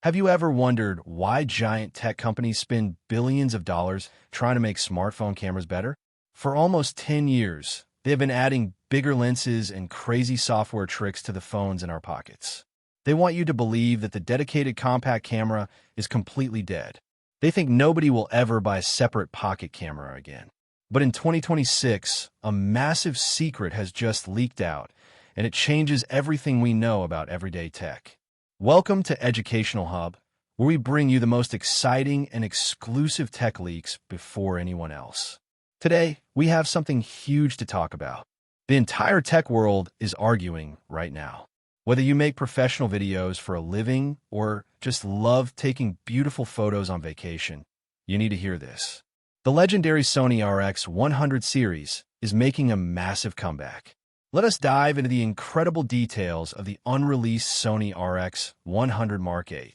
Have you ever wondered why giant tech companies spend billions of dollars trying to make smartphone cameras better? For almost 10 years, they have been adding bigger lenses and crazy software tricks to the phones in our pockets. They want you to believe that the dedicated compact camera is completely dead. They think nobody will ever buy a separate pocket camera again. But in 2026, a massive secret has just leaked out, and it changes everything we know about everyday tech. Welcome to Educational Hub, where we bring you the most exciting and exclusive tech leaks before anyone else. Today, we have something huge to talk about. The entire tech world is arguing right now. Whether you make professional videos for a living or just love taking beautiful photos on vacation, you need to hear this. The legendary Sony RX100 series is making a massive comeback. Let us dive into the incredible details of the unreleased Sony RX100 Mark VIII.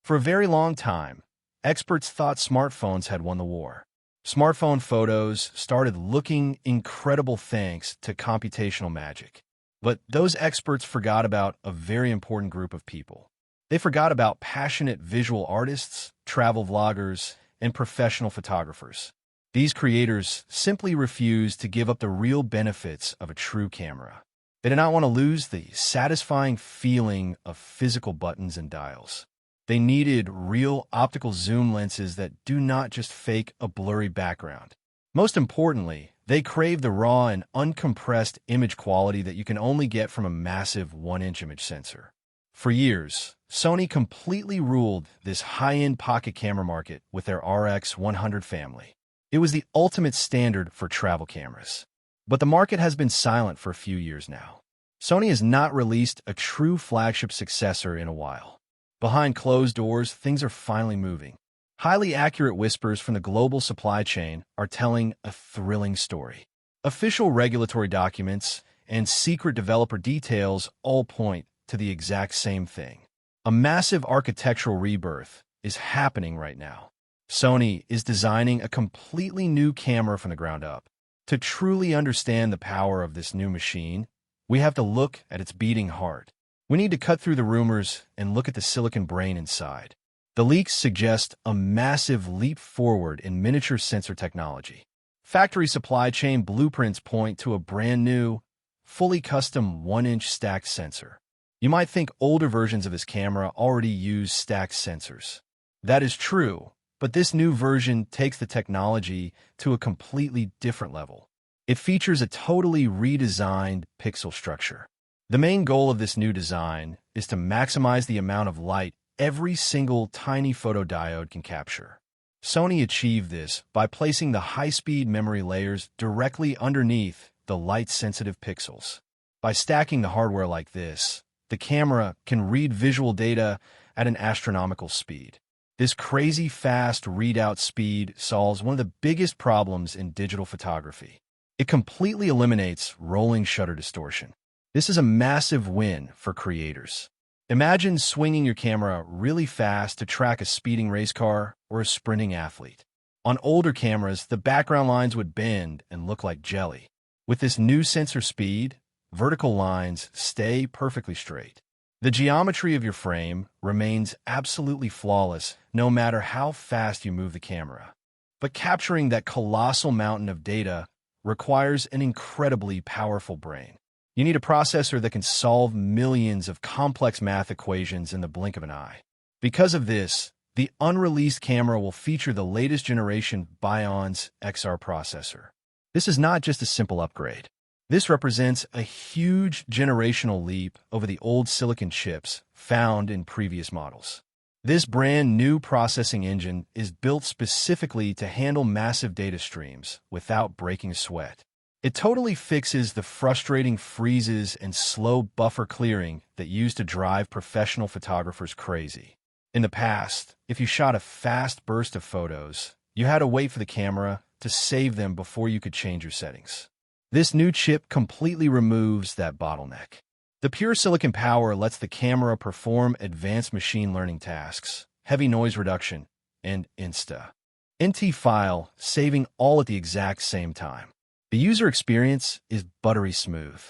For a very long time, experts thought smartphones had won the war. Smartphone photos started looking incredible thanks to computational magic. But those experts forgot about a very important group of people. They forgot about passionate visual artists, travel vloggers, and professional photographers. These creators simply refused to give up the real benefits of a true camera. They did not want to lose the satisfying feeling of physical buttons and dials. They needed real optical zoom lenses that do not just fake a blurry background. Most importantly, they crave the raw and uncompressed image quality that you can only get from a massive 1-inch image sensor. For years, Sony completely ruled this high-end pocket camera market with their RX100 family. It was the ultimate standard for travel cameras. But the market has been silent for a few years now. Sony has not released a true flagship successor in a while. Behind closed doors, things are finally moving. Highly accurate whispers from the global supply chain are telling a thrilling story. Official regulatory documents and secret developer details all point to the exact same thing. A massive architectural rebirth is happening right now. Sony is designing a completely new camera from the ground up. To truly understand the power of this new machine, we have to look at its beating heart. We need to cut through the rumors and look at the silicon brain inside. The leaks suggest a massive leap forward in miniature sensor technology. Factory supply chain blueprints point to a brand new, fully custom 1-inch stacked sensor. You might think older versions of this camera already use stacked sensors. That is true, but this new version takes the technology to a completely different level. It features a totally redesigned pixel structure. The main goal of this new design is to maximize the amount of light every single tiny photodiode can capture. Sony achieved this by placing the high-speed memory layers directly underneath the light-sensitive pixels. By stacking the hardware like this, the camera can read visual data at an astronomical speed. This crazy fast readout speed solves one of the biggest problems in digital photography. It completely eliminates rolling shutter distortion. This is a massive win for creators. Imagine swinging your camera really fast to track a speeding race car or a sprinting athlete. On older cameras, the background lines would bend and look like jelly. With this new sensor speed, vertical lines stay perfectly straight. The geometry of your frame remains absolutely flawless no matter how fast you move the camera. But capturing that colossal mountain of data requires an incredibly powerful brain. You need a processor that can solve millions of complex math equations in the blink of an eye. Because of this, the unreleased camera will feature the latest generation BIONZ XR processor. This is not just a simple upgrade. This represents a huge generational leap over the old silicon chips found in previous models. This brand new processing engine is built specifically to handle massive data streams without breaking a sweat. It totally fixes the frustrating freezes and slow buffer clearing that used to drive professional photographers crazy. In the past, if you shot a fast burst of photos, you had to wait for the camera to save them before you could change your settings. This new chip completely removes that bottleneck. The pure silicon power lets the camera perform advanced machine learning tasks, heavy noise reduction, and NT file saving all at the exact same time. The user experience is buttery smooth.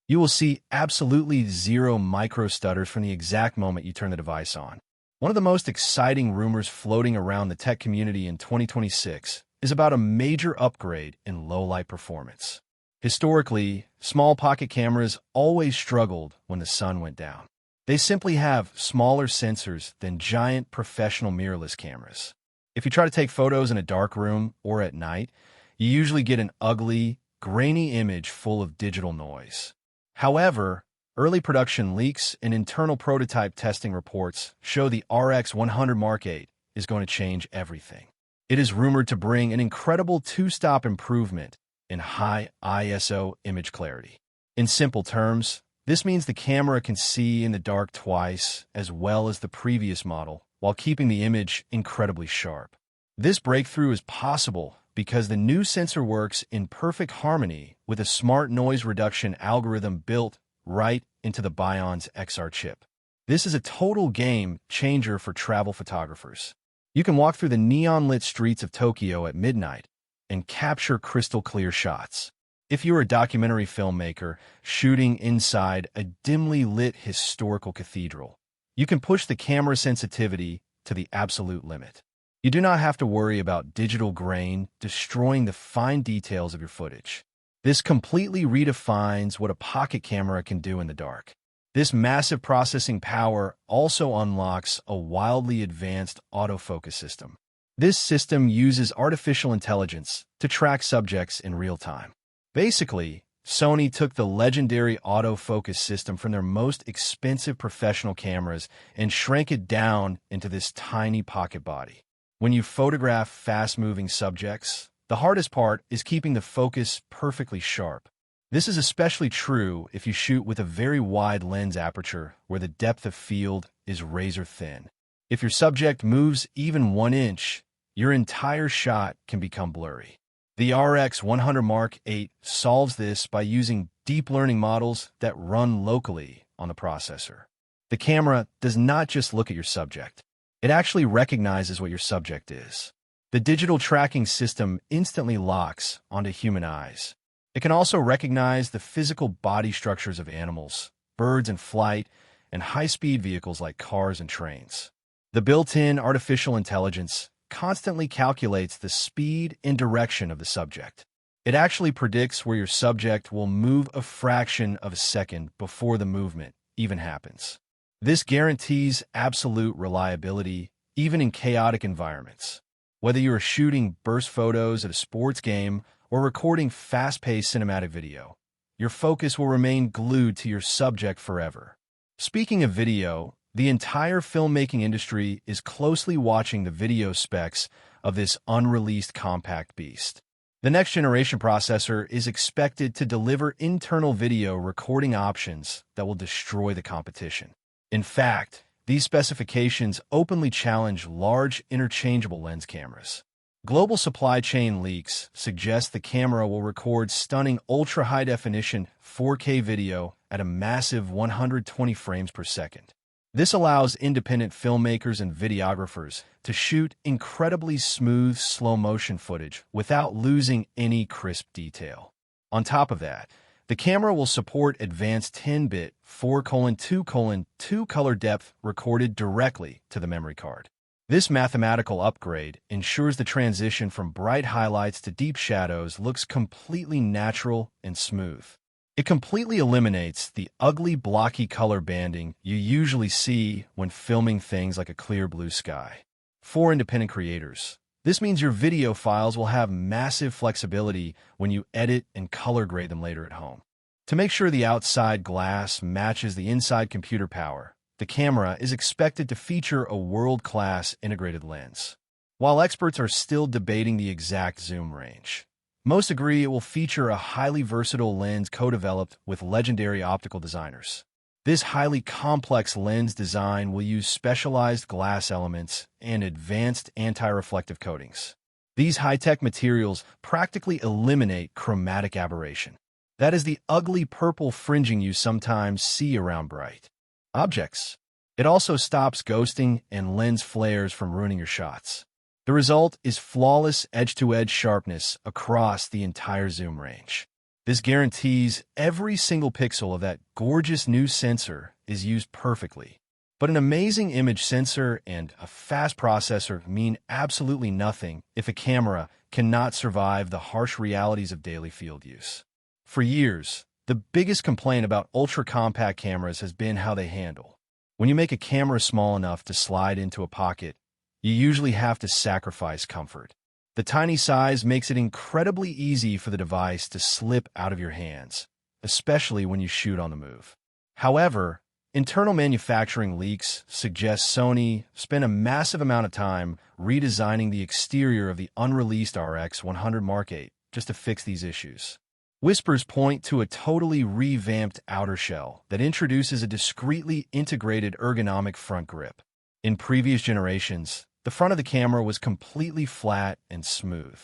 You will see absolutely zero micro stutters from the exact moment you turn the device on. One of the most exciting rumors floating around the tech community in 2026 is about a major upgrade in low-light performance. Historically, small pocket cameras always struggled when the sun went down. They simply have smaller sensors than giant professional mirrorless cameras. If you try to take photos in a dark room or at night, you usually get an ugly, grainy image full of digital noise. However, early production leaks and internal prototype testing reports show the RX100 Mark VIII is going to change everything. It is rumored to bring an incredible two-stop improvement in high ISO image clarity. In simple terms, this means the camera can see in the dark twice as well as the previous model, while keeping the image incredibly sharp. This breakthrough is possible because the new sensor works in perfect harmony with a smart noise reduction algorithm built right into the BIONZ XR chip. This is a total game changer for travel photographers. You can walk through the neon-lit streets of Tokyo at midnight and capture crystal-clear shots. If you're a documentary filmmaker shooting inside a dimly lit historical cathedral, you can push the camera sensitivity to the absolute limit. You do not have to worry about digital grain destroying the fine details of your footage. This completely redefines what a pocket camera can do in the dark. This massive processing power also unlocks a wildly advanced autofocus system. This system uses artificial intelligence to track subjects in real time. Basically, Sony took the legendary autofocus system from their most expensive professional cameras and shrank it down into this tiny pocket body. When you photograph fast-moving subjects, the hardest part is keeping the focus perfectly sharp. This is especially true if you shoot with a very wide lens aperture where the depth of field is razor thin. If your subject moves even 1 inch, your entire shot can become blurry. The RX100 Mark VIII solves this by using deep learning models that run locally on the processor. The camera does not just look at your subject. It actually recognizes what your subject is. The digital tracking system instantly locks onto human eyes. It can also recognize the physical body structures of animals, birds in flight, and high-speed vehicles like cars and trains. The built-in artificial intelligence constantly calculates the speed and direction of the subject. It actually predicts where your subject will move a fraction of a second before the movement even happens. This guarantees absolute reliability, even in chaotic environments. Whether you are shooting burst photos at a sports game or recording fast-paced cinematic video, your focus will remain glued to your subject forever. Speaking of video, the entire filmmaking industry is closely watching the video specs of this unreleased compact beast. The next-generation processor is expected to deliver internal video recording options that will destroy the competition. In fact, these specifications openly challenge large interchangeable lens cameras. Global supply chain leaks suggest the camera will record stunning ultra-high-definition 4K video at a massive 120 frames per second. This allows independent filmmakers and videographers to shoot incredibly smooth slow-motion footage without losing any crisp detail. On top of that, the camera will support advanced 10-bit 4:2:2 color depth recorded directly to the memory card. This mathematical upgrade ensures the transition from bright highlights to deep shadows looks completely natural and smooth. It completely eliminates the ugly, blocky color banding you usually see when filming things like a clear blue sky. For independent creators, this means your video files will have massive flexibility when you edit and color grade them later at home. To make sure the outside glass matches the inside computer power, the camera is expected to feature a world-class integrated lens. While experts are still debating the exact zoom range, most agree it will feature a highly versatile lens co-developed with legendary optical designers. This highly complex lens design will use specialized glass elements and advanced anti-reflective coatings. These high-tech materials practically eliminate chromatic aberration. That is the ugly purple fringing you sometimes see around bright objects. It also stops ghosting and lens flares from ruining your shots. The result is flawless edge-to-edge sharpness across the entire zoom range. This guarantees every single pixel of that gorgeous new sensor is used perfectly. But an amazing image sensor and a fast processor mean absolutely nothing if a camera cannot survive the harsh realities of daily field use. For years, the biggest complaint about ultra-compact cameras has been how they handle. When you make a camera small enough to slide into a pocket, you usually have to sacrifice comfort. The tiny size makes it incredibly easy for the device to slip out of your hands, especially when you shoot on the move. However, internal manufacturing leaks suggest Sony spent a massive amount of time redesigning the exterior of the unreleased RX100 Mark VIII just to fix these issues. Whispers point to a totally revamped outer shell that introduces a discreetly integrated ergonomic front grip. In previous generations, the front of the camera was completely flat and smooth.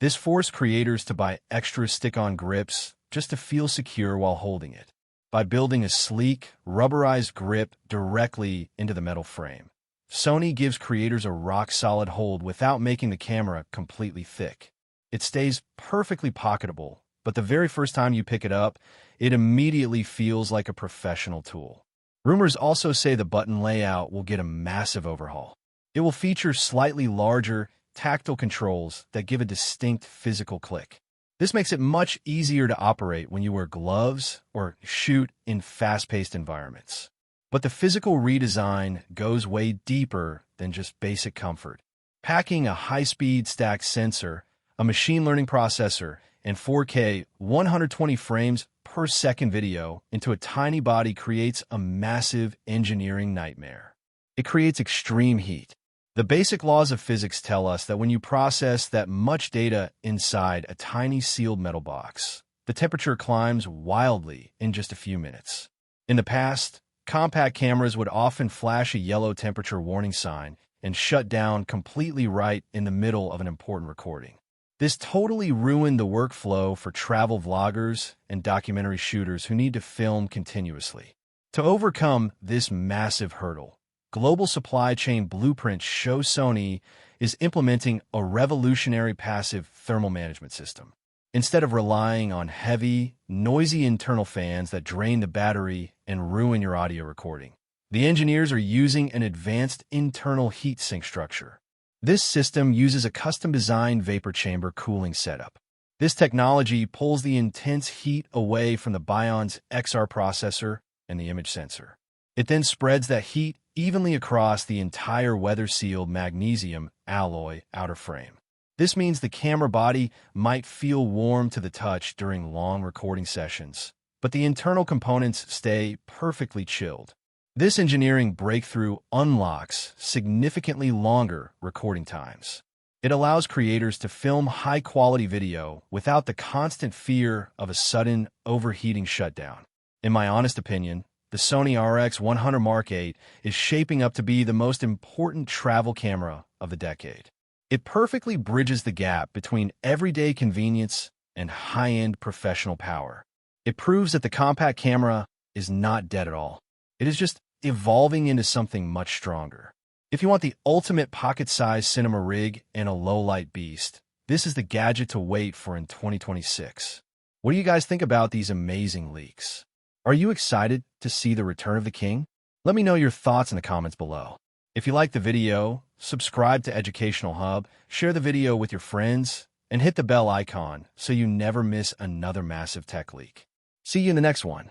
This forced creators to buy extra stick-on grips just to feel secure while holding it. By building a sleek, rubberized grip directly into the metal frame, Sony gives creators a rock-solid hold without making the camera completely thick. It stays perfectly pocketable, but the very first time you pick it up, it immediately feels like a professional tool. Rumors also say the button layout will get a massive overhaul. It will feature slightly larger, tactile controls that give a distinct physical click. This makes it much easier to operate when you wear gloves or shoot in fast-paced environments. But the physical redesign goes way deeper than just basic comfort. Packing a high-speed stacked sensor, a machine learning processor, and 4K 120 frames per second video into a tiny body creates a massive engineering nightmare. It creates extreme heat. The basic laws of physics tell us that when you process that much data inside a tiny sealed metal box, the temperature climbs wildly in just a few minutes. In the past, compact cameras would often flash a yellow temperature warning sign and shut down completely right in the middle of an important recording. This totally ruined the workflow for travel vloggers and documentary shooters who need to film continuously. To overcome this massive hurdle, global supply chain blueprints show Sony is implementing a revolutionary passive thermal management system. Instead of relying on heavy, noisy internal fans that drain the battery and ruin your audio recording, the engineers are using an advanced internal heat sink structure. This system uses a custom-designed vapor chamber cooling setup. This technology pulls the intense heat away from the BIONZ XR processor and the image sensor. It then spreads that heat evenly across the entire weather-sealed magnesium alloy outer frame. This means the camera body might feel warm to the touch during long recording sessions, but the internal components stay perfectly chilled. This engineering breakthrough unlocks significantly longer recording times. It allows creators to film high-quality video without the constant fear of a sudden overheating shutdown. In my honest opinion, the Sony RX100 Mark VIII is shaping up to be the most important travel camera of the decade. It perfectly bridges the gap between everyday convenience and high-end professional power. It proves that the compact camera is not dead at all. It is just evolving into something much stronger. If you want the ultimate pocket-sized cinema rig and a low-light beast, this is the gadget to wait for in 2026. What do you guys think about these amazing leaks? Are you excited to see the return of the king? Let me know your thoughts in the comments below. If you liked the video, subscribe to Educational Hub, share the video with your friends, and hit the bell icon so you never miss another massive tech leak. See you in the next one.